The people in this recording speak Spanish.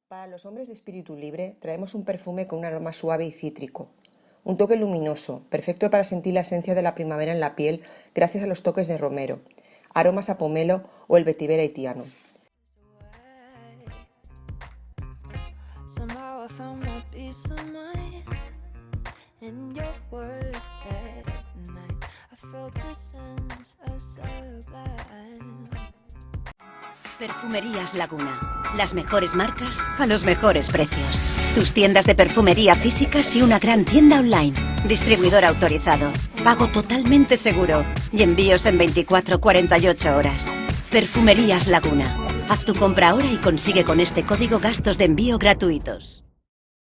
Para los hombres de espíritu libre traemos un perfume con un aroma suave y cítrico. Un toque luminoso, perfecto para sentir la esencia de la primavera en la piel gracias a los toques de romero, aromas a pomelo o el vetiver haitiano. Perfumerías Laguna. Las mejores marcas a los mejores precios. Tus tiendas de perfumería físicas y una gran tienda online. Distribuidor autorizado. Pago totalmente seguro. Y envíos en 24-48 horas. Perfumerías Laguna. Haz tu compra ahora y consigue con este código gastos de envío gratuitos.